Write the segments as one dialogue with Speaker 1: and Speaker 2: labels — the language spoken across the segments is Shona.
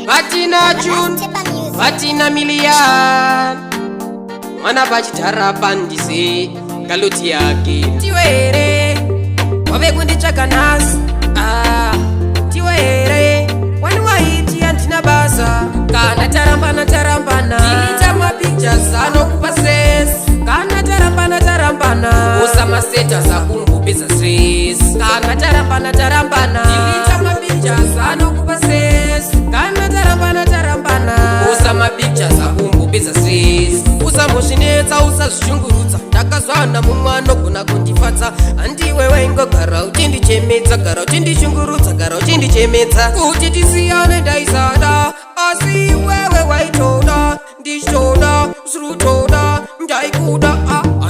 Speaker 1: Vatina June, Vatina Milian. Mana bachitara pandise, galuti yake. Tiwere, wave kundi chakanas. Tiwere, wani waiti antina basa. Kana tarambana tarambana, dilita mapictures anokupases. Kana tarambana tarambana, usama status akumbubisa stress. Kana tarambana tarambana, dilita mapictures anokupases. Kana tarambana tarambana, usama pictures akumbubisa stress. Usamoshinetsa usazvishungurudza, ndakazwana mumwe anogona kundifadza. Handiwewe ingogara uchindichemedza, gara uchindishungurudza, gara uchindichemedza. Kuti tisiyane ndaisada, asi wewe waitoda. Ndichoda, zvirutoda, ndaikuda,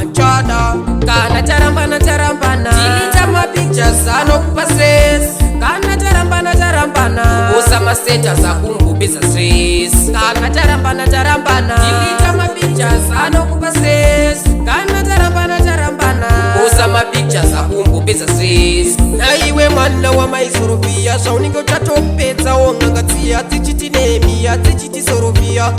Speaker 1: anchada. Kana tarambana tarambana, dilita mapictures anokupa stress. Kana tarambana tarambana, usama status akumbubisa stress. Kana tarambana tarambana, dilita mapictures anokupa stress. Kana tarambana tarambana, usama pictures akumbubisa stress. Naiwe mwana wa maisorofia, zvaunenge uchatopedza wongangatsiya dzichiti nemi adzichiti sorofia.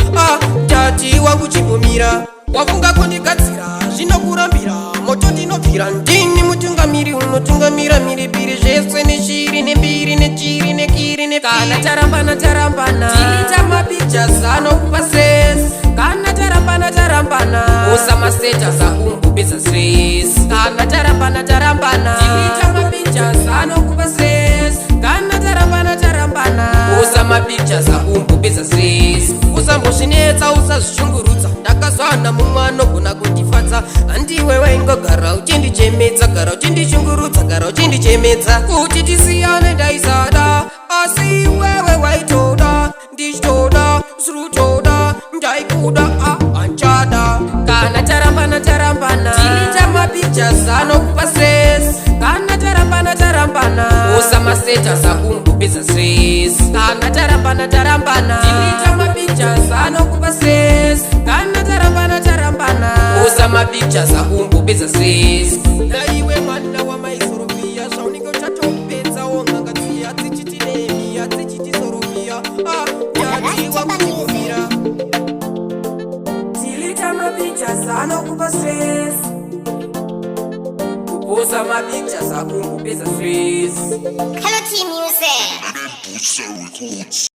Speaker 1: Tati wakuchigumira wafunga kundigadzira zvinokurambira moto ndinobvira ndini mutungamiri unotungamira miripiri zvese neshiri nembiri nechiri nekiri nepiri. Kana tarambana tarambana, dilita mapictures anokupa stress. Kana tarambana tarambana, usama status akumbubisa stress. Kana tarambana tarambana, dilita mapictures anokupa stress. Kana tarambana tarambana, usama pictures akumbubisa stress. Usamboshinetsa usazvishungurudza, ndakazwana mumwe anogona kundifadza. Handiwewe ingogara uchindichemedza, gara uchindishungurudza, gara uchindichemedza. Kuti tisiyane ndaisada, asi wewe waitoda. Ndichitoda, zvirutoda, ndaikuda, anchada. Kana tarambana tarambana, dilita mapictures anokupa stress. Kana tarambana tarambana, usama status akumbubisa stress. Kana tarambana tarambana, dilita mapictures anokupa stress. Kana tarambana tarambana, usama pictures akumbubisa stress. Naiwe mwana wa maisorofia, zvaunenge uchatopedza wongangatsiya dzichiti nemi adzichiti sorofia. Yati wakuchigumira, dilita mapictures anokupa stress. Usama pictures akumbubisa stress.
Speaker 2: Hello Team Music.